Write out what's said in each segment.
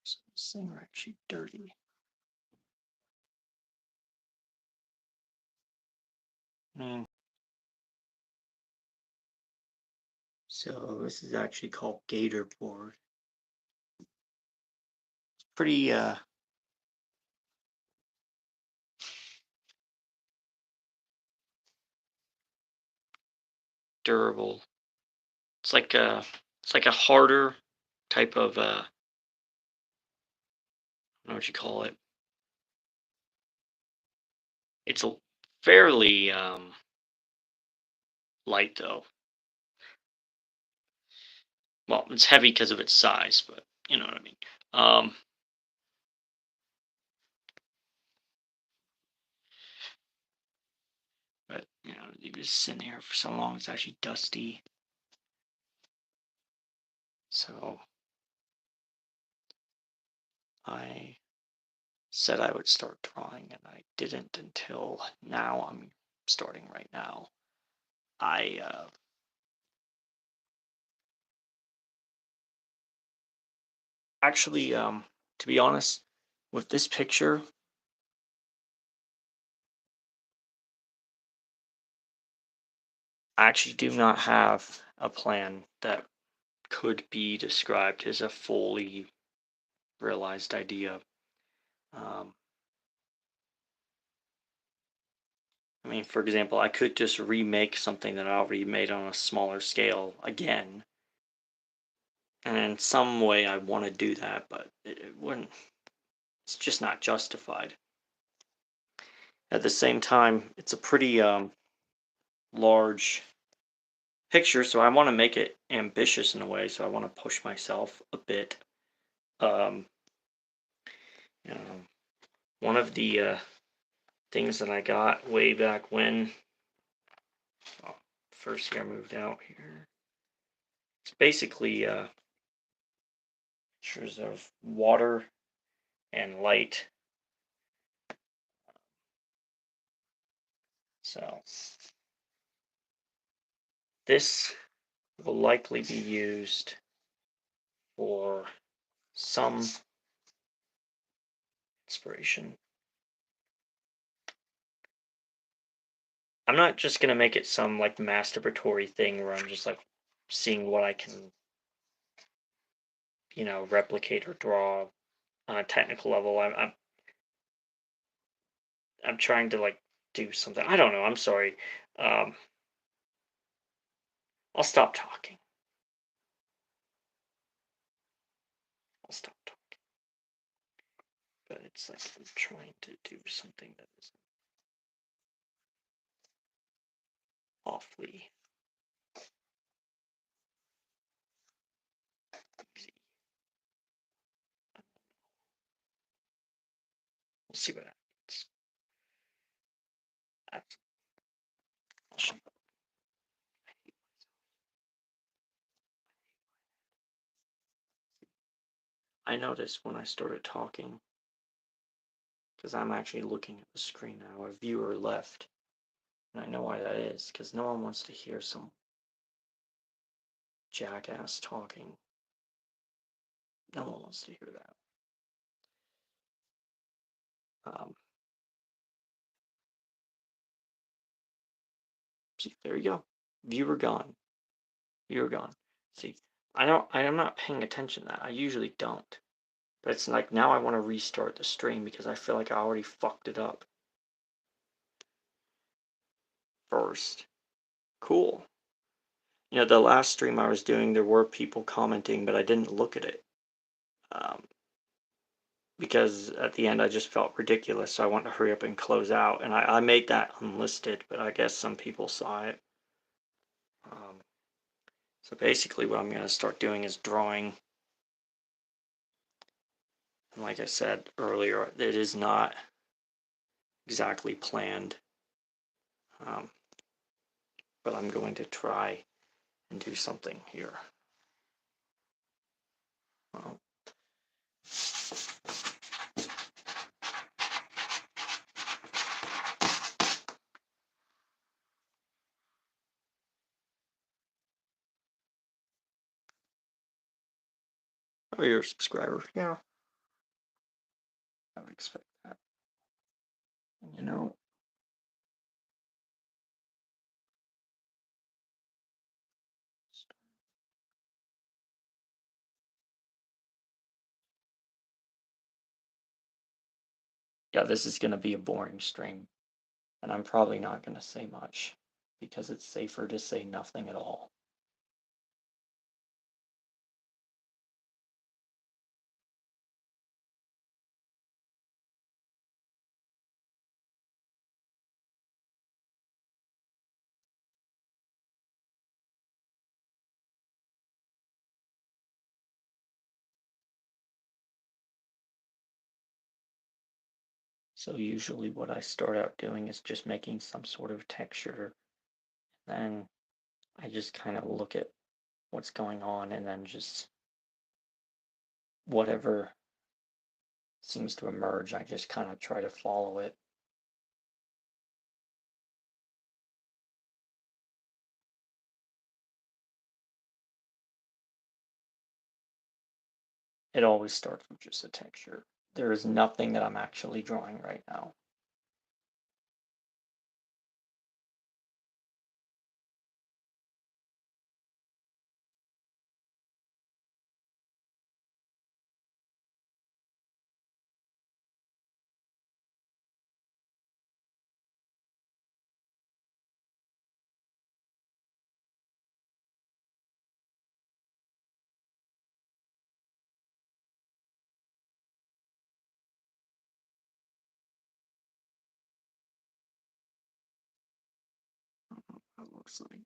This thing are actually dirty. So this is actually called gator board. It's pretty durable. It's like a harder type of I don't know what you call it. It's a fairly light though. Well, it's heavy because of its size, but you know what I mean. But you know, leave this sitting here for so long, it's actually dusty. So I said I would start drawing, and I didn't until now. I'm starting right now. I actually, to be honest, with this picture, I actually do not have a plan that could be described as a fully realized idea. Um, I mean, for example, I could just remake something that I already made on a smaller scale again. And in some way, I want to do that, but it wouldn't, it's just not justified. At the same time, it's a pretty large picture, so I want to make it ambitious in a way, so I want to push myself a bit. Um, you know, one of the things that I got way back when, well, first year I moved out here, it's basically pictures of water and light. So this will likely be used for some inspiration. I'm not just gonna make it some like masturbatory thing where I'm just like seeing what I can, you know, replicate or draw on a technical level. I'm trying to like do something. I don't know. I'm sorry. Um, I'll stop talking. I'll stop talking. But it's like I'm trying to do something that is awfully easy. We'll see what happens. I'll show you. I noticed when I started talking, because I'm actually looking at the screen now, a viewer left. And I know why that is, because no one wants to hear some jackass talking. No one wants to hear that. See, there you go. Viewer gone. Viewer gone. See, I'm not paying attention to that. I usually don't. But it's like now I want to restart the stream because I feel like I already fucked it up. First. Cool. You know, the last stream I was doing, there were people commenting, but I didn't look at it. Because at the end I just felt ridiculous, so I wanted to hurry up and close out. And I made that unlisted, but I guess some people saw it. So basically what I'm going to start doing is drawing. And like I said earlier, it is not exactly planned. But I'm going to try and do something here. Well, oh, you're a subscriber. Yeah. I would expect that. And, you know, yeah, this is going to be a boring stream, and I'm probably not going to say much because it's safer to say nothing at all. So usually what I start out doing is just making some sort of texture, then I just kind of look at what's going on and then just whatever seems to emerge, I just kind of try to follow it. It always starts with just a texture. There is nothing that I'm actually drawing right now. It looks like.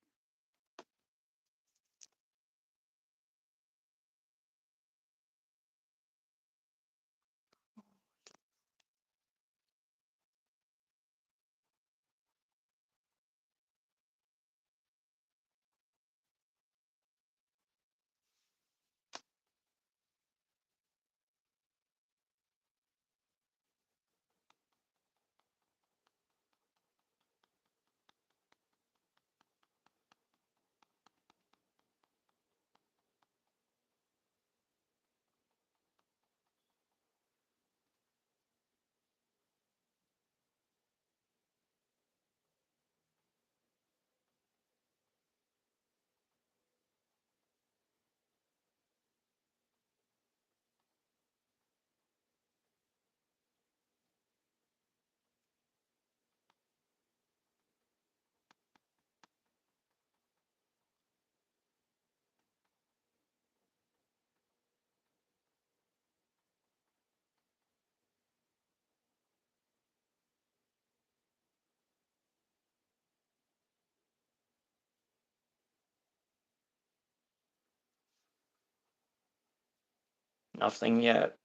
Nothing yet.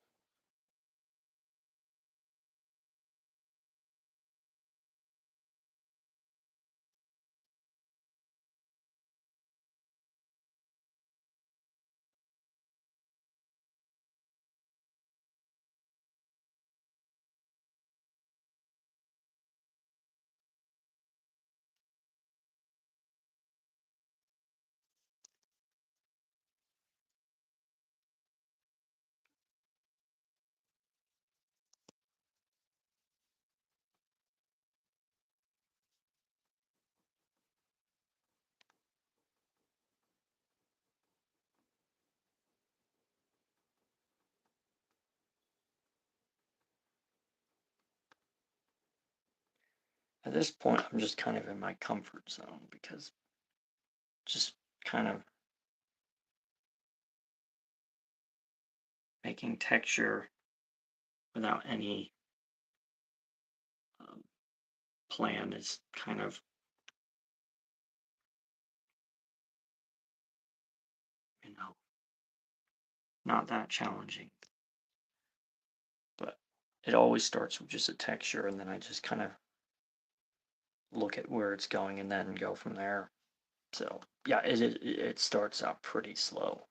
At this point, I'm just kind of in my comfort zone because just kind of making texture without any um, plan is kind of, you know, not that challenging. But it always starts with just a texture, and then I just kind of look at where it's going and then go from there. So yeah, it starts out pretty slow.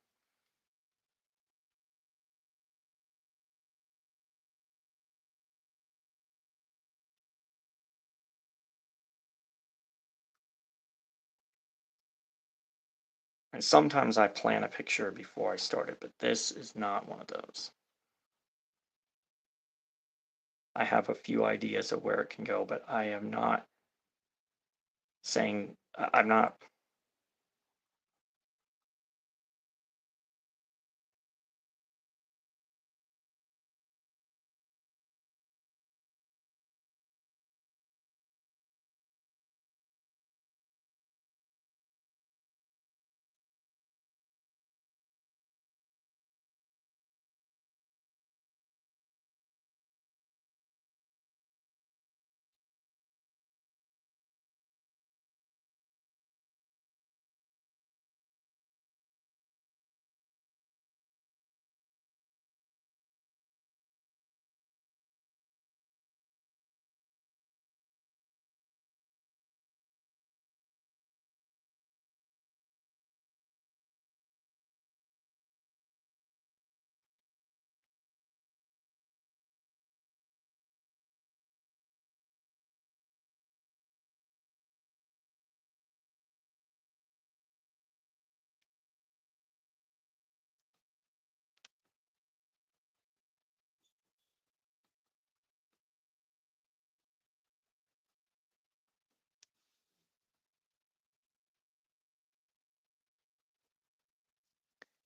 And sometimes I plan a picture before I start it, but this is not one of those. I have a few ideas of where it can go, but I am not saying I'm not.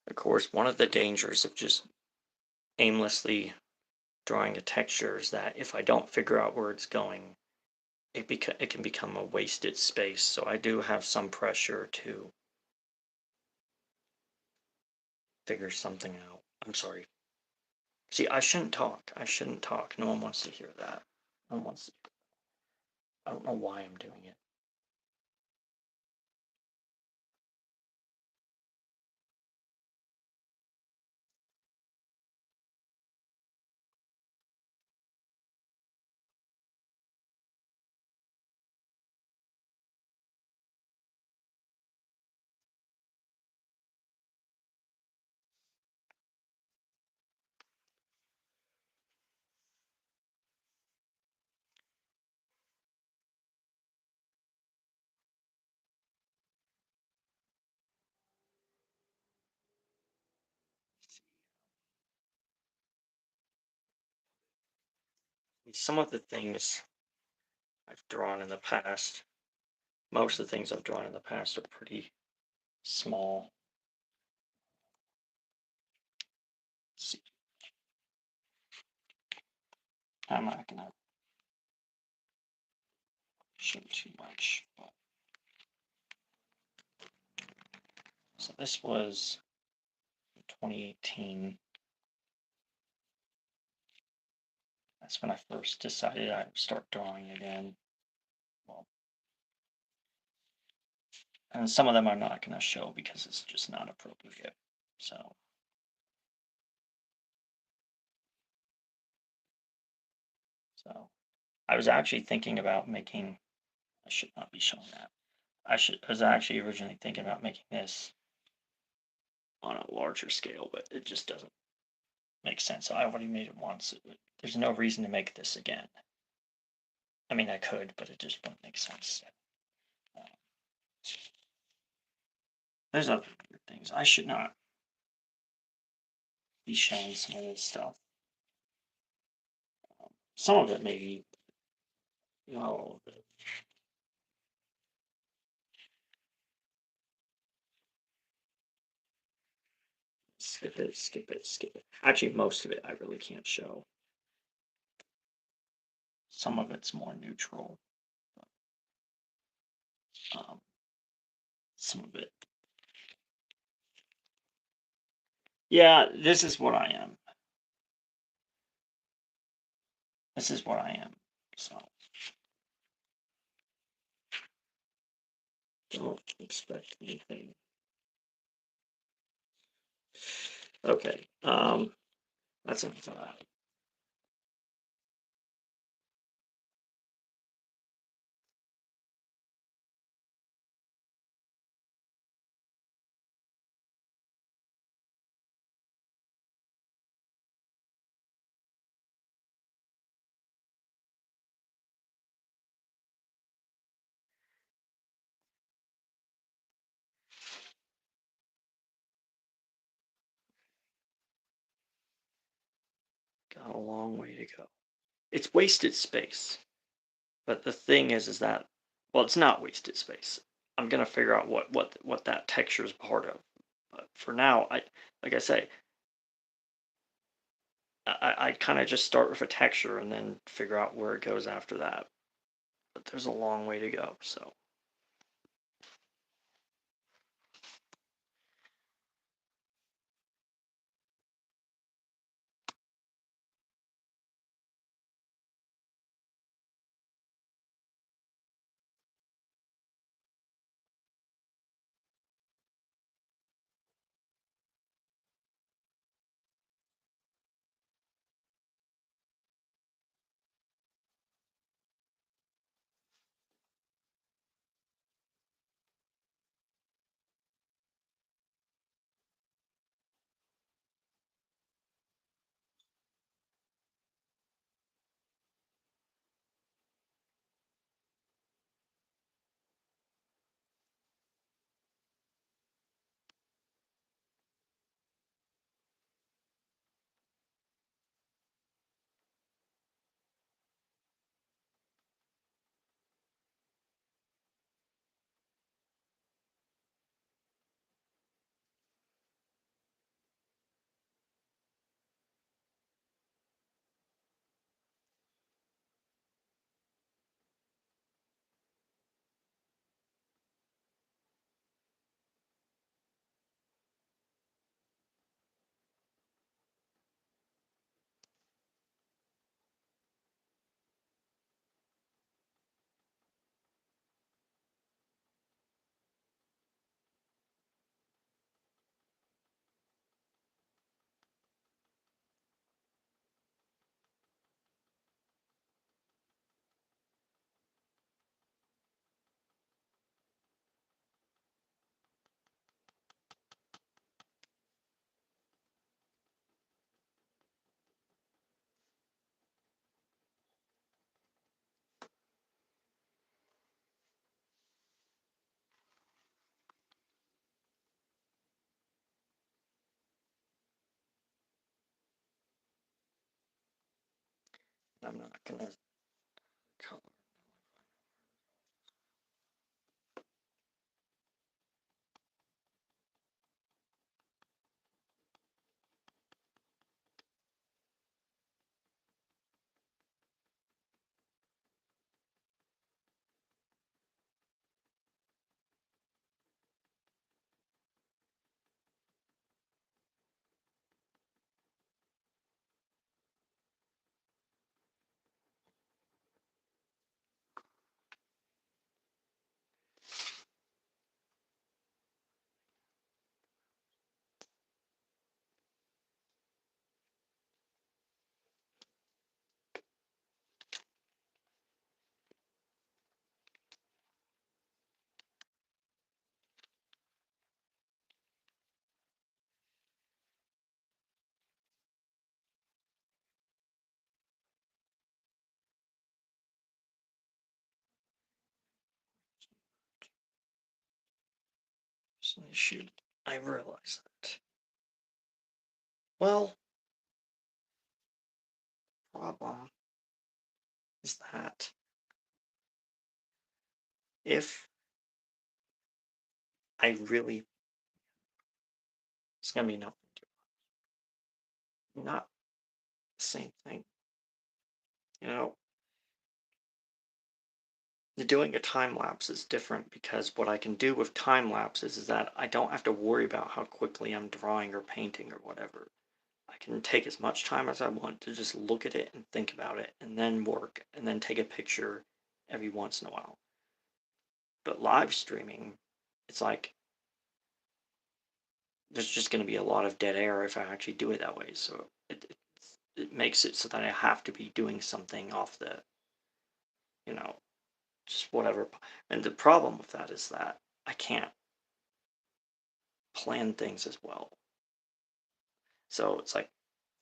Of course, one of the dangers of just aimlessly drawing a texture is that if I don't figure out where it's going, it can become a wasted space. So I do have some pressure to figure something out. I'm sorry. See, I shouldn't talk. I shouldn't talk. No one wants to hear that. No one wants. I don't know why I'm doing it. Some of the things I've drawn in the past, most of the things I've drawn in the past are pretty small. See, I'm not gonna show too much, but so this was 2018. That's when I first decided I would start drawing again. Well, and some of them I'm not going to show because it's just not appropriate. So, so I was actually thinking about making. I should not be showing that. I was actually originally thinking about making this on a larger scale, but it just doesn't make sense. I already made it once. There's no reason to make this again. I mean, I could, but it just wouldn't make sense. Uh, there's other weird things. I should not be showing some of this stuff. Some of it maybe, not all of it. Skip it, skip it, skip it. Actually, most of it I really can't show. Some of it's more neutral. Um, some of it. Yeah, this is what I am. This is what I am. So don't expect anything. Okay. That's enough of that. Got a long way to go. it's wasted space. But the thing is that, well, it's not wasted space. I'm gonna figure out what that texture is part of. But for now, like I say, I kind of just start with a texture and then figure out where it goes after that. But there's a long way to go. So I'm not gonna color. So I realize that. Well, problem is that if I really, it's gonna be nothing, not the same thing. You know, doing a time lapse is different because what I can do with time lapses is that I don't have to worry about how quickly I'm drawing or painting or whatever. I can take as much time as I want to just look at it and think about it and then work and then take a picture every once in a while. But live streaming, it's like there's just going to be a lot of dead air if I actually do it that way. So it makes it so that I have to be doing something off the, you know, just whatever. And the problem with that is that I can't plan things as well. So it's like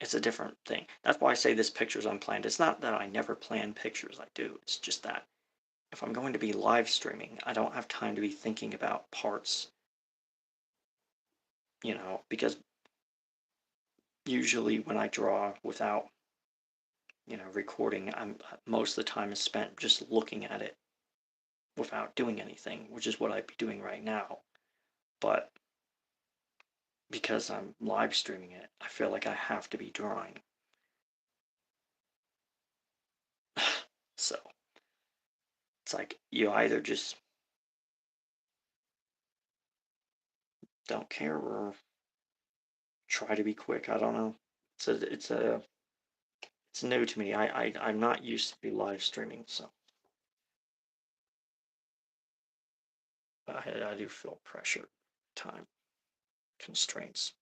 it's a different thing. That's why I say this picture's unplanned. It's not that I never plan pictures. I do. It's just that if I'm going to be live streaming, I don't have time to be thinking about parts, because usually when I draw without recording, most of the time is spent just looking at it without doing anything, which is what I'd be doing right now. But because I'm live streaming it, I feel like I have to be drawing. So it's like you either just don't care or try to be quick. I don't know. It's new to me. I'm not used to be live streaming, so I do feel pressure, time constraints.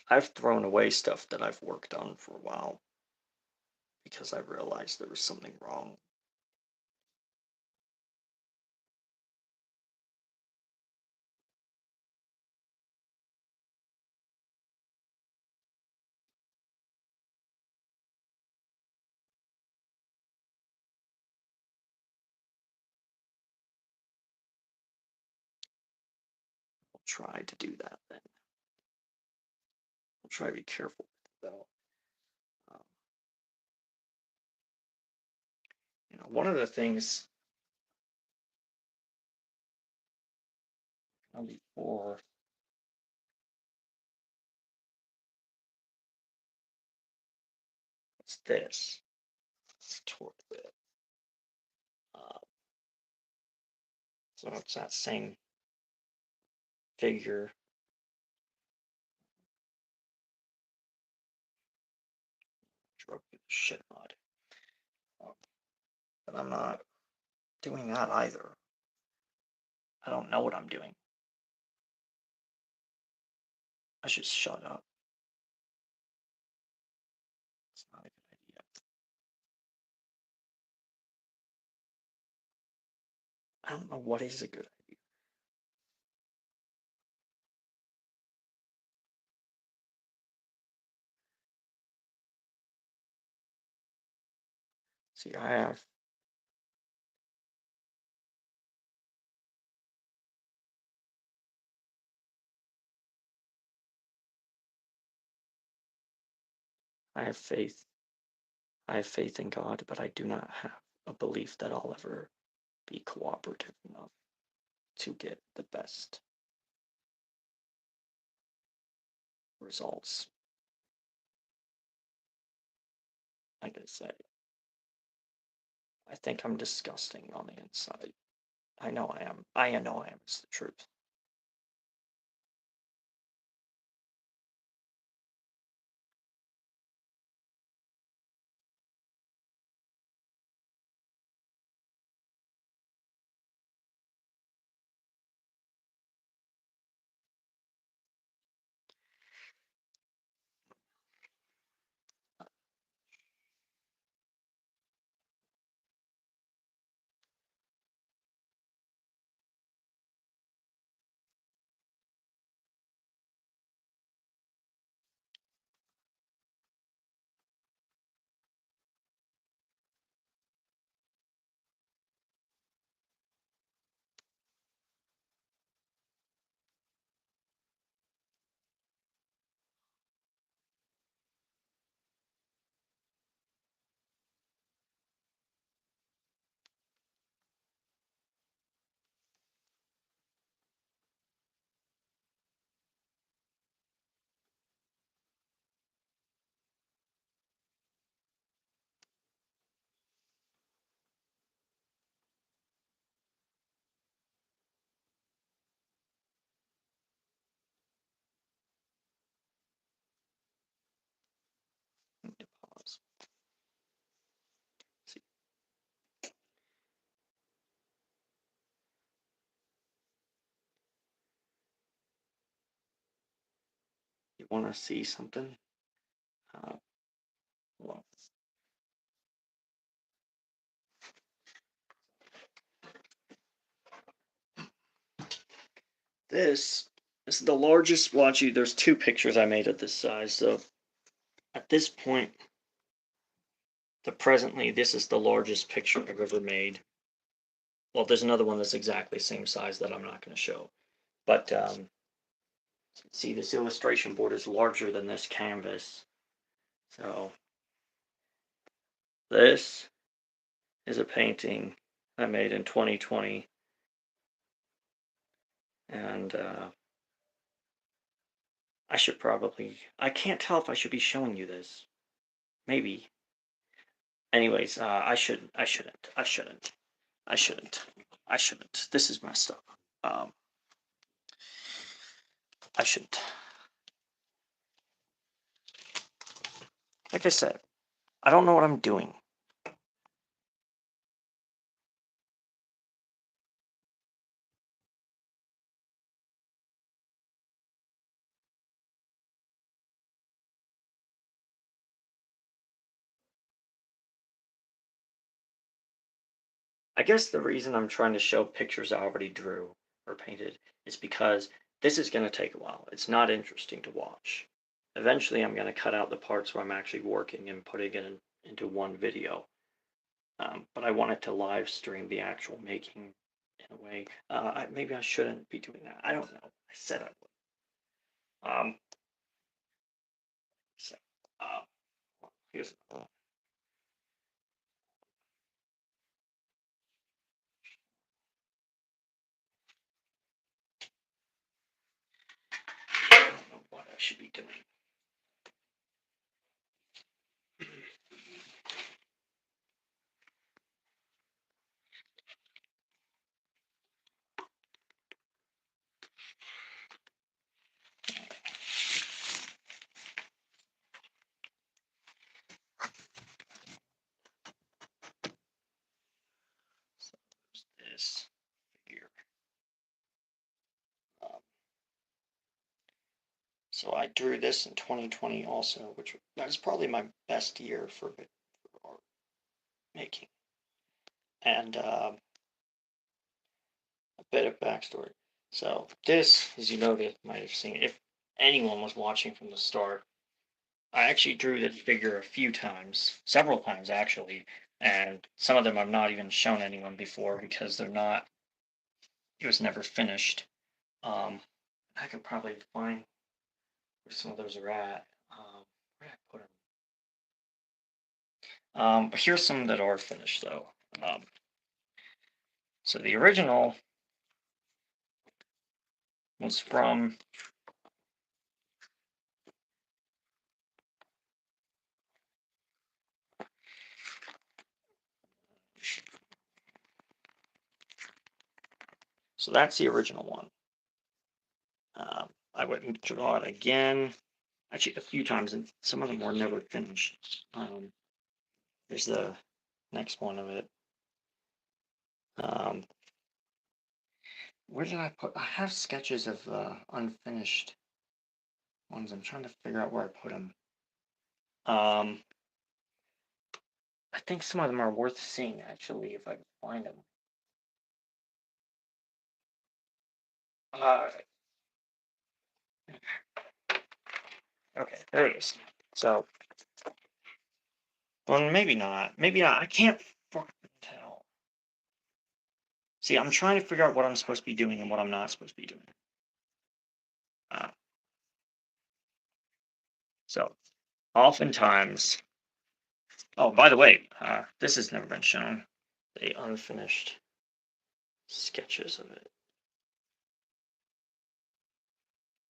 I've thrown away stuff that I've worked on for a while because I realized there was something wrong. I'll try to do that then. I'll try to be careful with it, though. Um, one of the things before it's this. Let's torque it. Uh, so it's that same figure. Drove the shit mod. But I'm not doing that either. I don't know what I'm doing. I should shut up. It's not a good idea. I don't know what is a good idea. See, I have faith. I have faith in God, but I do not have a belief that I'll ever be cooperative enough to get the best results. Like I said, I think I'm disgusting on the inside. I know I am. I know I am. It's the truth. Pause. See. You want to see something? Well, this is the largest. Watch you. There's two pictures I made at this size. So at this point, presently, this is the largest picture I've ever made. Well, there's another one that's exactly the same size that I'm not going to show. But see, this illustration board is larger than this canvas. So this is a painting I made in 2020, and I can't tell if I should be showing you this. Maybe. Anyways, I shouldn't. This is messed up. Um, I shouldn't. Like I said, I don't know what I'm doing. I guess the reason I'm trying to show pictures I already drew or painted is because this is going to take a while. It's not interesting to watch. Eventually, I'm going to cut out the parts where I'm actually working and putting it into one video. But I wanted to live stream the actual making in a way. Maybe I shouldn't be doing that. I don't know. I said I would. So, uh, here's. I don't know what I should be doing. So there's this figure. Um, so I drew this in 2020 also, which was probably my best year for art making. And a bit of backstory. So this, as you noted, might have seen if anyone was watching from the start. I actually drew this figure a few times, several times actually, and some of them I've not even shown anyone before because they're not. It was never finished. Um, I could probably find where some of those are at. Where did I put them? But here's some that are finished though. Um, so the original was from. So that's the original one. I went and draw it again, actually a few times, and some of them were never finished. There's the next one of it. Um, where did I put? I have sketches of unfinished ones. I'm trying to figure out where I put them. I think some of them are worth seeing actually, if I can find them. Uh, okay, there it is. So, well, maybe not. Maybe not. I can't fucking tell. See, I'm trying to figure out what I'm supposed to be doing and what I'm not supposed to be doing. Uh, so, oftentimes. Oh, by the way, this has never been shown. The unfinished sketches of it.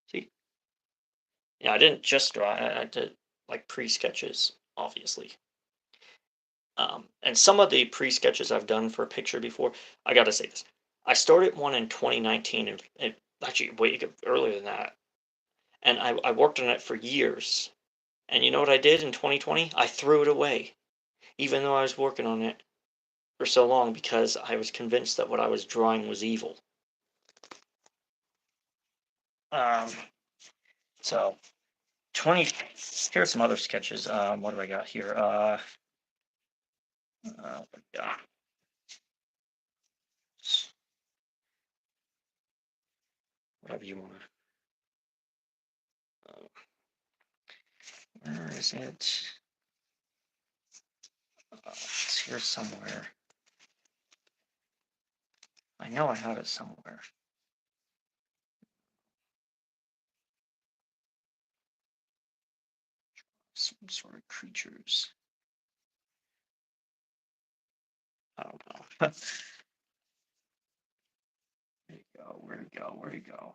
See, yeah, I didn't just draw. I did like pre-sketches, obviously. And some of the pre-sketches I've done for a picture before. I gotta say this. I started one in 2019, and actually way earlier than that. And I worked on it for years. And you know what I did in 2020? I threw it away, even though I was working on it for so long because I was convinced that what I was drawing was evil. Um, so 20. Here's some other sketches. What do I got here? Yeah. Whatever you want. Where is it? It's here somewhere. I know I have it somewhere. Some sort of creatures. I don't know. Where'd it go? Where'd it go? Where'd it go?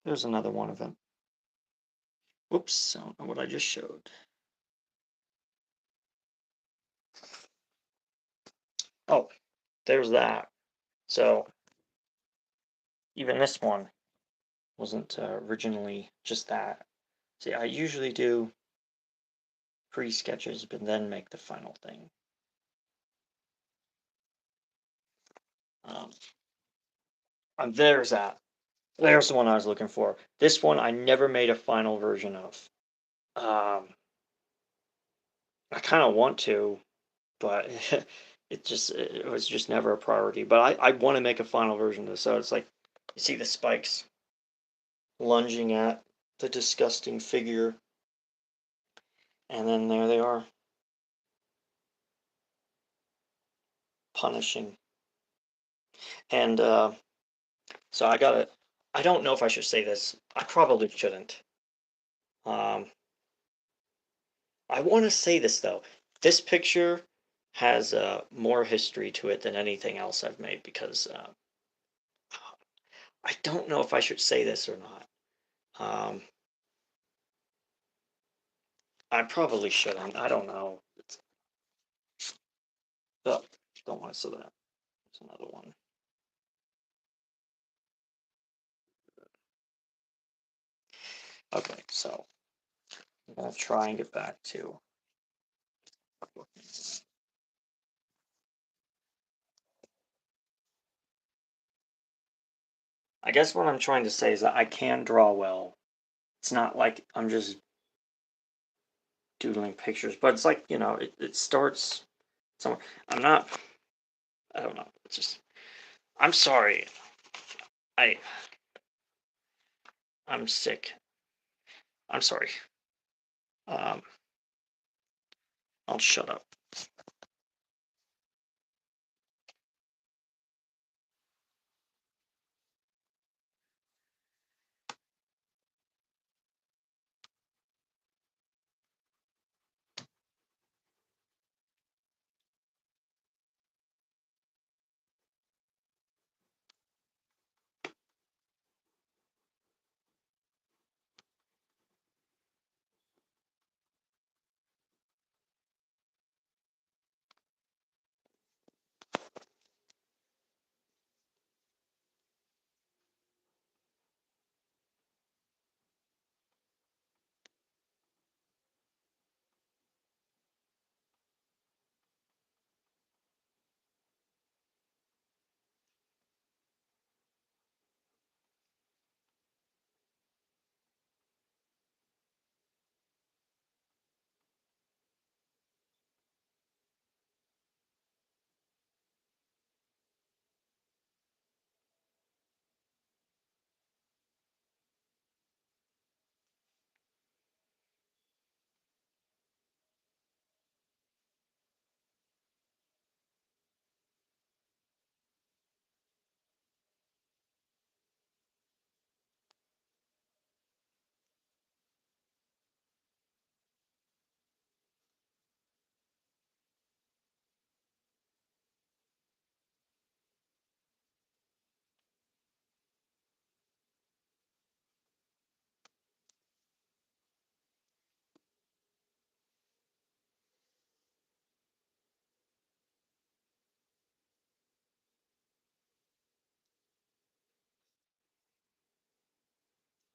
There's another one of them. Whoops, I don't know what I just showed. Oh, there's that. So even this one wasn't originally just that. See, I usually do pre-sketches, but then make the final thing. And there's that. There's the one I was looking for. This one I never made a final version of. I kind of want to, but it was just never a priority. But I want to make a final version of this. So it's like you see the spikes lunging at the disgusting figure, and then there they are, punishing. And so I got it. I don't know if I should say this. I probably shouldn't. Um, I want to say this though. This picture has more history to it than anything else I've made because I don't know if I should say this or not. Um, I probably shouldn't. I don't know. Oh, don't want to say that. There's another one. Okay, so I'm gonna try and get back to. I guess what I'm trying to say is that I can draw well. It's not like I'm just doodling pictures, but it's like, it starts somewhere. I'm not, I don't know. It's just, I'm sorry. I, I'm sick. I'm sorry. Um, I'll shut up.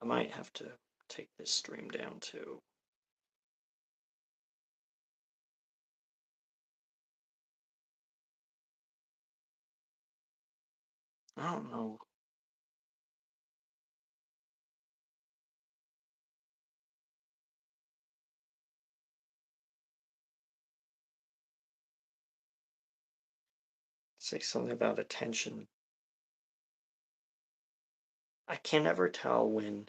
I might have to take this stream down too. I don't know. Say something about attention. I can never tell when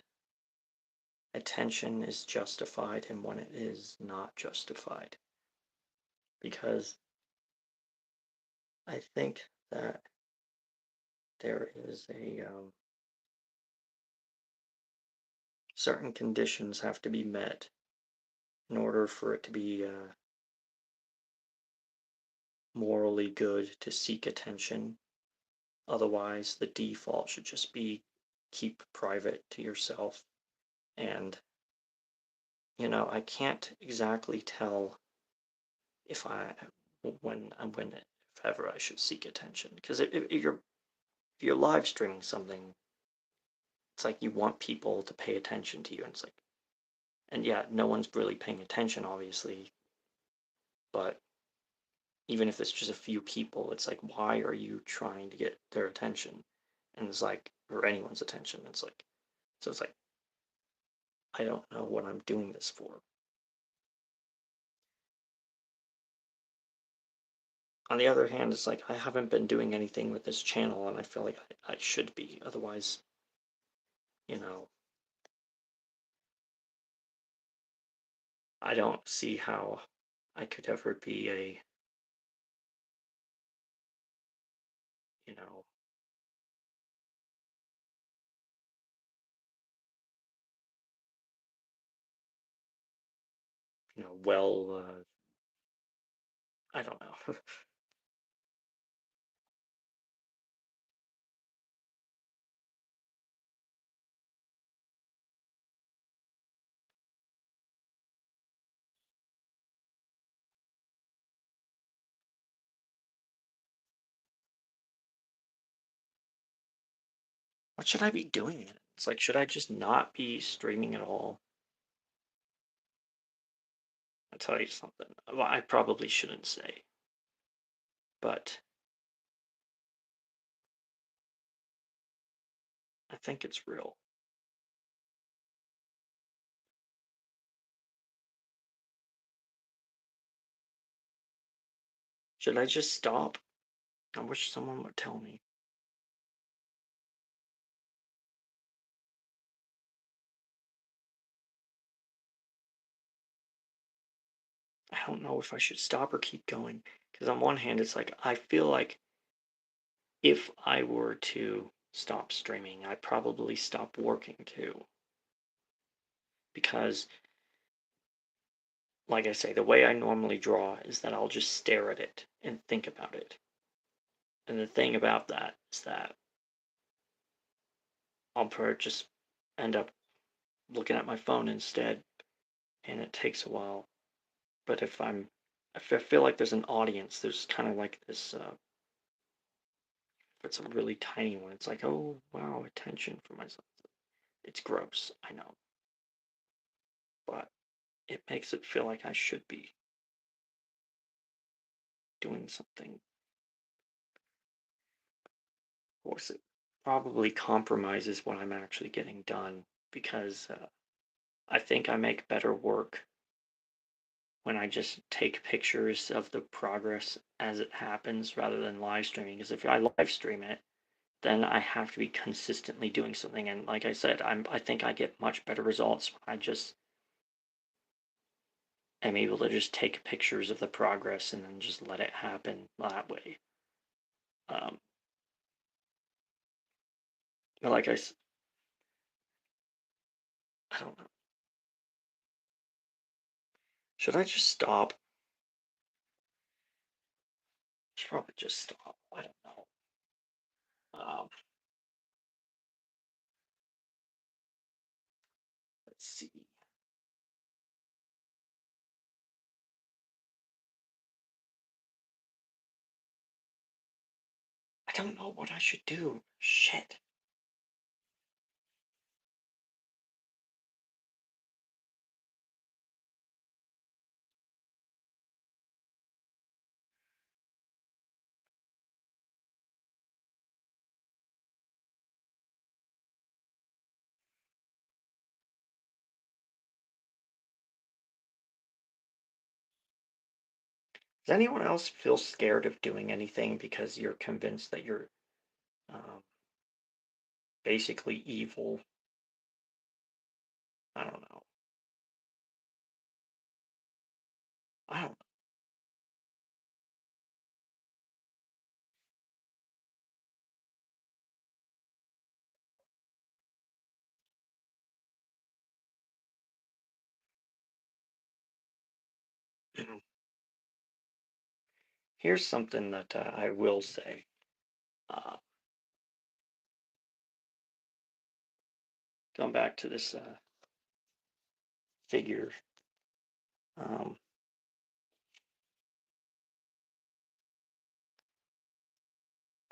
attention is justified and when it is not justified because I think that there is a certain conditions have to be met in order for it to be morally good to seek attention. Otherwise, the default should just be keep private to yourself. And, I can't exactly tell if if ever I should seek attention. Because if you're live streaming something, it's like you want people to pay attention to you. And it's like, and yeah, no one's really paying attention, obviously. But even if it's just a few people, it's like, why are you trying to get their attention? And it's like, or anyone's attention. So it's like, I don't know what I'm doing this for. On the other hand, it's like I haven't been doing anything with this channel, and I feel like I should be. Otherwise, you know, I don't see how I could ever be a, you know, well, I don't know. What should I be doing? It's like, should I just not be streaming at all? I'll tell you something. Well, I probably shouldn't say, but I think it's real. Should I just stop? I wish someone would tell me. I don't know if I should stop or keep going. Because on one hand, it's like, I feel like if I were to stop streaming, I'd probably stop working too. Because, like I say, the way I normally draw is that I'll just stare at it and think about it. And the thing about that is that I'll probably just end up looking at my phone instead, and it takes a while. But if I feel like there's an audience, there's kind of like this, if it's a really tiny one, it's like, oh, wow, attention for myself. It's gross, I know, but it makes it feel like I should be doing something. Of course, it probably compromises what I'm actually getting done because I think I make better work when I just take pictures of the progress as it happens rather than live streaming. Because if I live stream it, then I have to be consistently doing something. And like I said, I think I get much better results when I just am able to just take pictures of the progress and then just let it happen that way. Um, but I don't know. Should I just stop? Should probably just stop. I don't know. Um, let's see. I don't know what I should do. Shit. Does anyone else feel scared of doing anything because you're convinced that you're um, basically evil. I don't know. I don't know. Here's something that I will say. Uh, Going back to this figure. Um,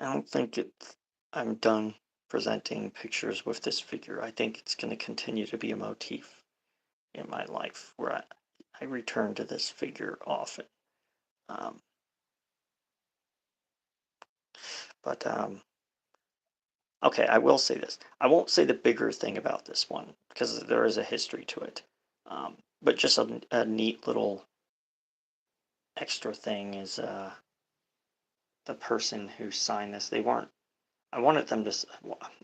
I don't think I'm done presenting pictures with this figure. I think it's going to continue to be a motif in my life where I return to this figure often. Um, but okay, I will say this. I won't say the bigger thing about this one because there is a history to it. But just a neat little extra thing is the person who signed this. They weren't. I wanted them to.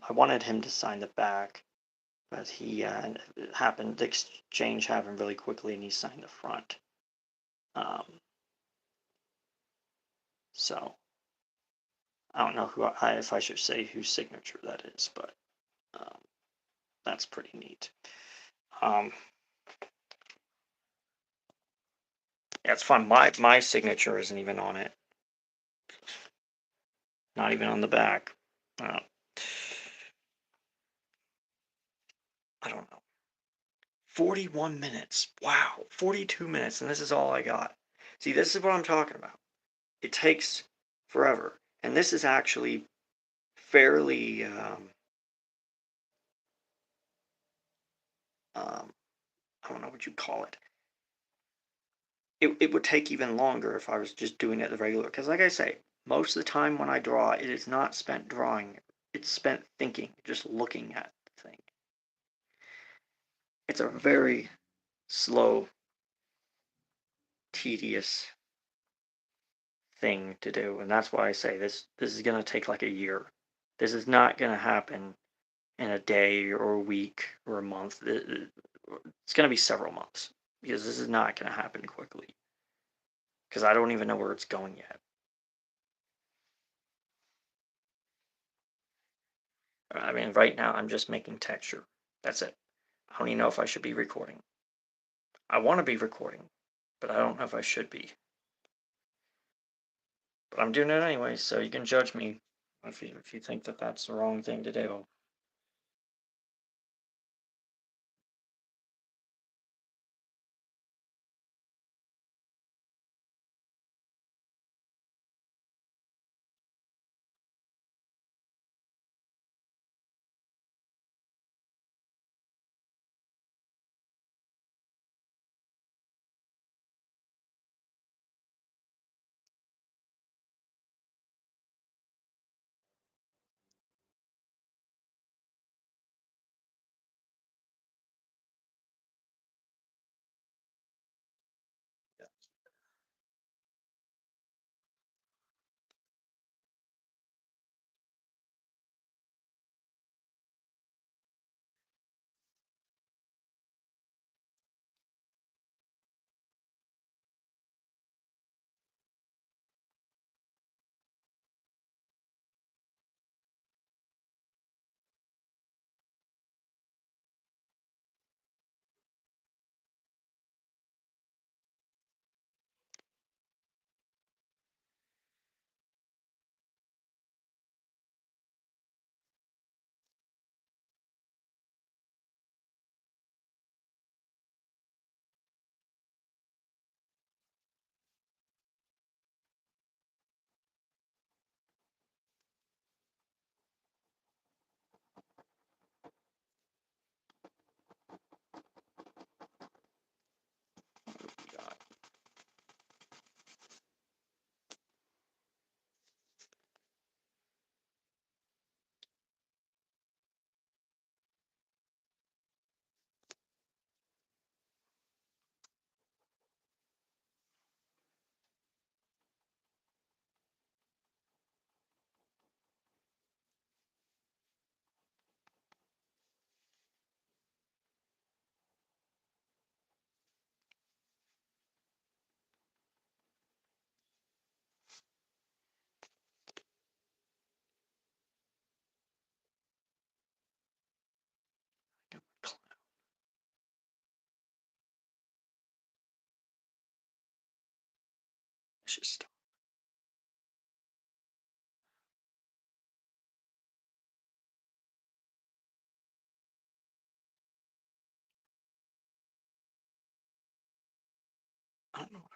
I wanted him to sign the back, but it happened. The exchange happened really quickly, and he signed the front. Um, so I don't know if I should say whose signature that is, but um, that's pretty neat. Um, yeah, it's fun. My signature isn't even on it. Not even on the back. Uh, I don't know. 41 minutes. Wow. 42 minutes, and this is all I got. See, this is what I'm talking about. It takes forever. And this is actually fairly, um, I don't know what you call it. It would take even longer if I was just doing it the regular. Because, like I say, most of the time when I draw, it is not spent drawing, it's spent thinking, just looking at the thing. It's a very slow, tedious thing to do, and that's why I say this is gonna take like a year. This is not gonna happen in a day or a week or a month. It's gonna be several months because this is not gonna happen quickly. Because I don't even know where it's going yet. I mean, right now I'm just making texture. That's it. I don't even know if I should be recording. I want to be recording, but I don't know if I should be. But I'm doing it anyway, so you can judge me if you think that that's the wrong thing to do. Just I don't know what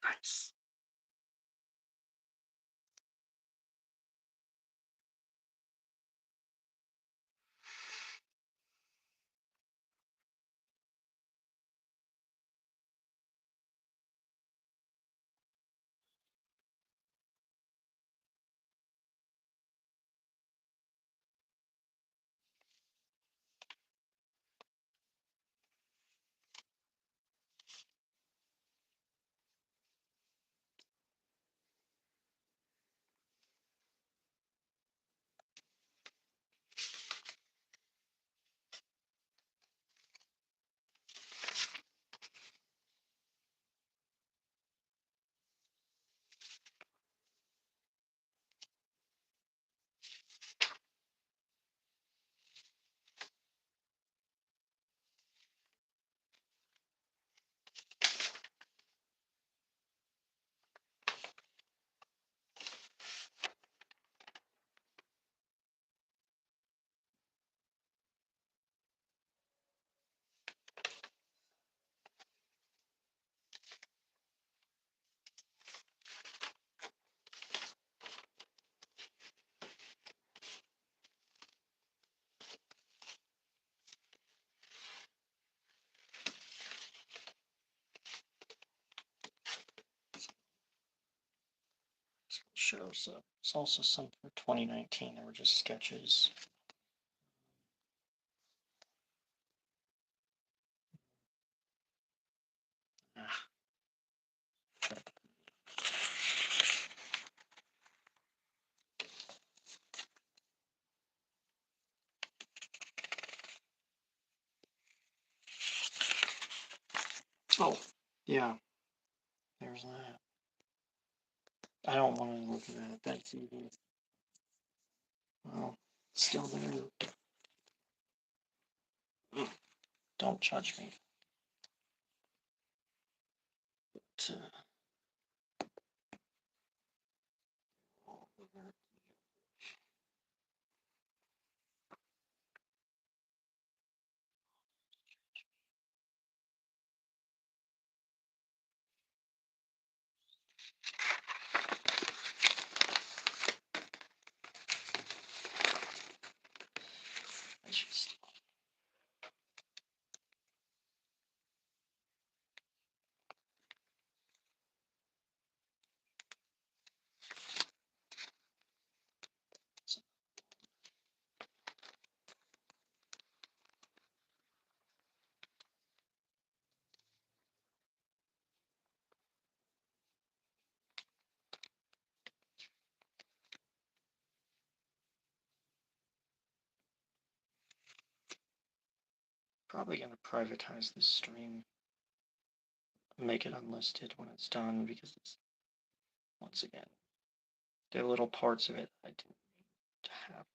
I'm nice. show. So it's also some for 2019 that were just sketches. Ah. Oh, yeah, there's that. I don't want to look at that. That's even. Well, still there. Don't judge me. But, I just, probably going to privatize this stream, make it unlisted when it's done, because it's, once again, there are little parts of it I didn't need to have.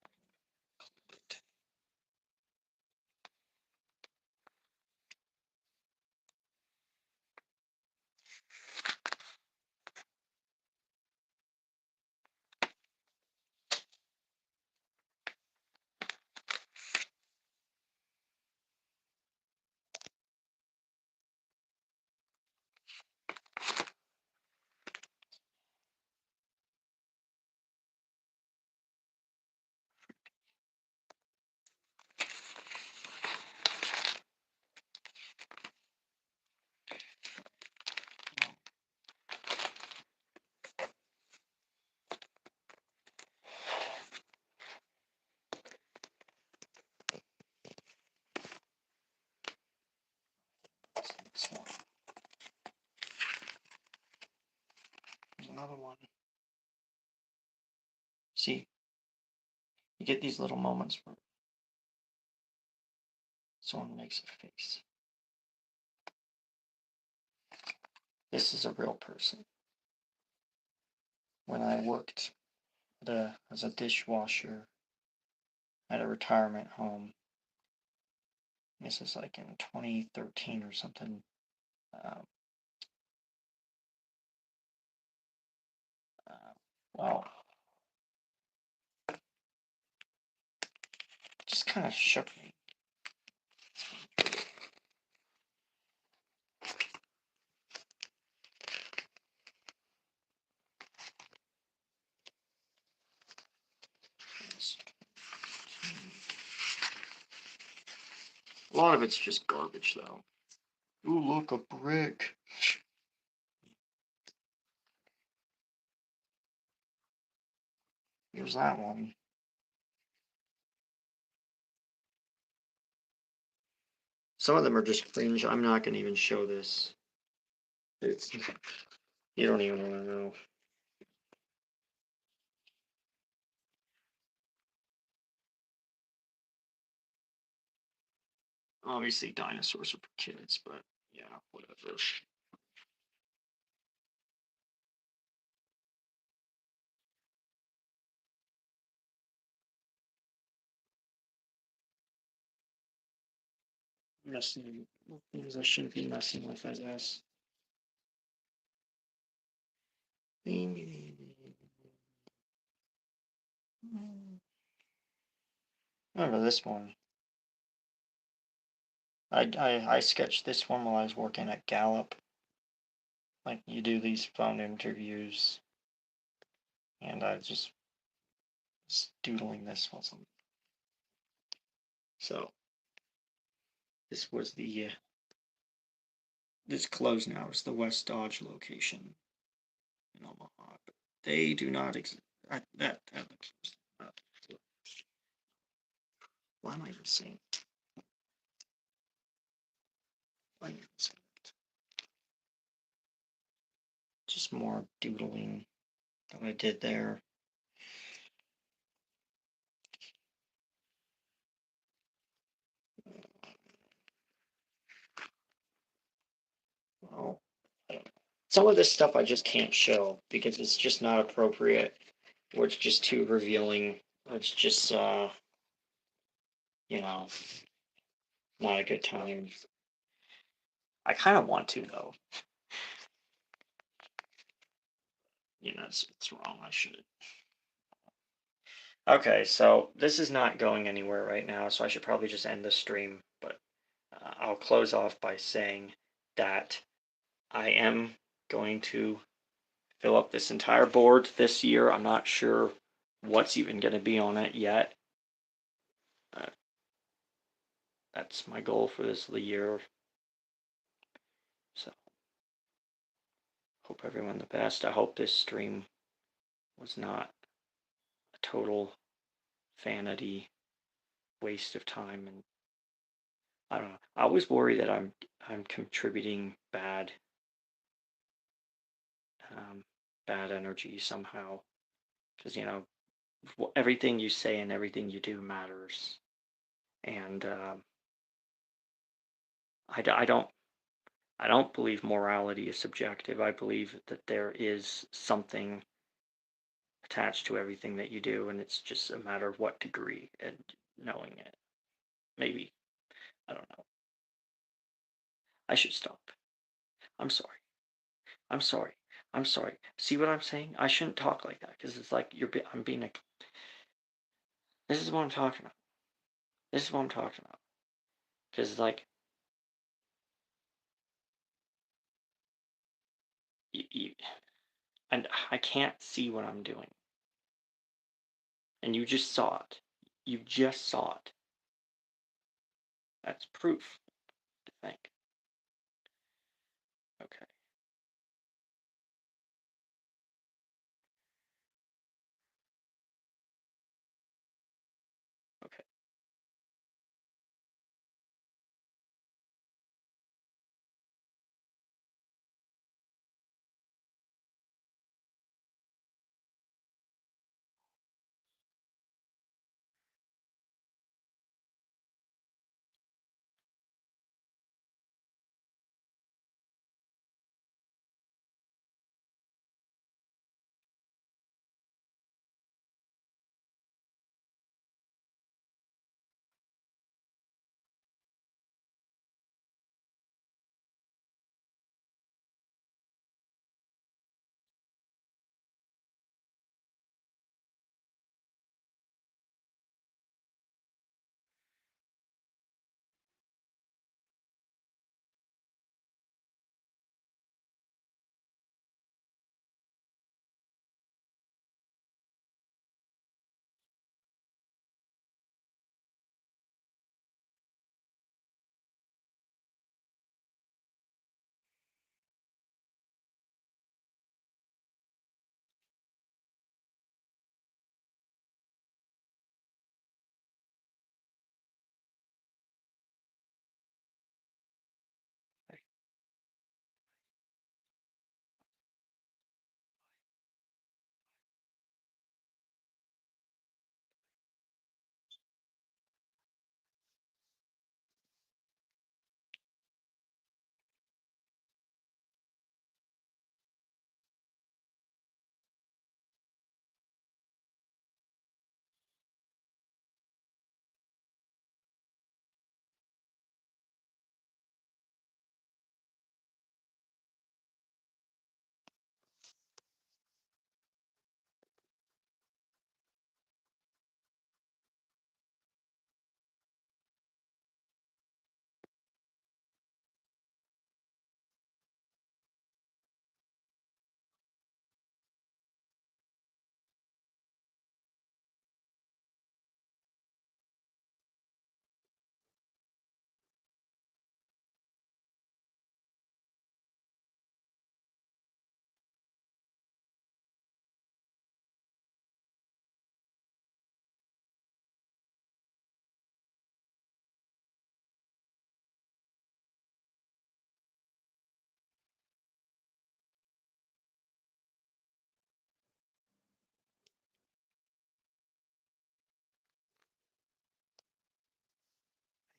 This one. There's another one. See, you get these little moments where someone makes a face. This is a real person. When I worked as a dishwasher at a retirement home, this is like in 2013 or something. Um, well, just kind of shook me. A lot of it's just garbage, though. Ooh, look, a brick. Here's that one. Some of them are just cringe. I'm not going to even show this. It's, you don't even want to know. Obviously, dinosaurs are for kids, but yeah, whatever. Messing with things I shouldn't be messing with, I guess. Remember this one. I sketched this one while I was working at Gallup. Like, you do these phone interviews, and I just was doodling this wasn't. So this was the this closed now. It's the West Dodge location in Omaha. They do not exist. That uh, why am I even saying? Why am I even saying that? Just more doodling that I did there. Well, I don't know. Some of this stuff I just can't show because it's just not appropriate, or it's just too revealing, or it's just you know, not a good time. I kind of want to though. It's wrong. I should. Okay, so this is not going anywhere right now, so I should probably just end the stream. But I'll close off by saying that I am going to fill up this entire board this year. I'm not sure what's even going to be on it yet. Uh, that's my goal for this year. So, hope everyone the best. I hope this stream was not a total vanity waste of time, and I don't know. I always worry that I'm contributing um, bad energy somehow, because everything you say and everything you do matters, and I don't believe morality is subjective. I believe that there is something attached to everything that you do, and it's just a matter of what degree and knowing it. Maybe I don't know. I should stop. I'm sorry. I'm sorry. I'm sorry. See what I'm saying? I shouldn't talk like that because it's like I'm being a. This is what I'm talking about. This is what I'm talking about. Because like you, and I can't see what I'm doing, and you just saw it. You just saw it. That's proof. I think. Okay. Okay.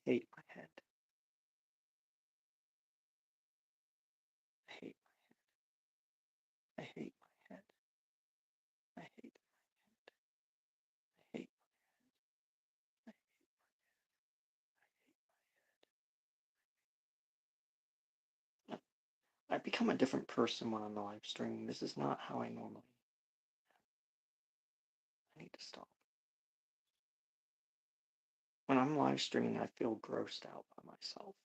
hate my head. I hate I hate my head. I hate I hate I I become a different person when I'm live streaming. This is not how I normally. I need to stop. When I'm live streaming, I feel grossed out by myself.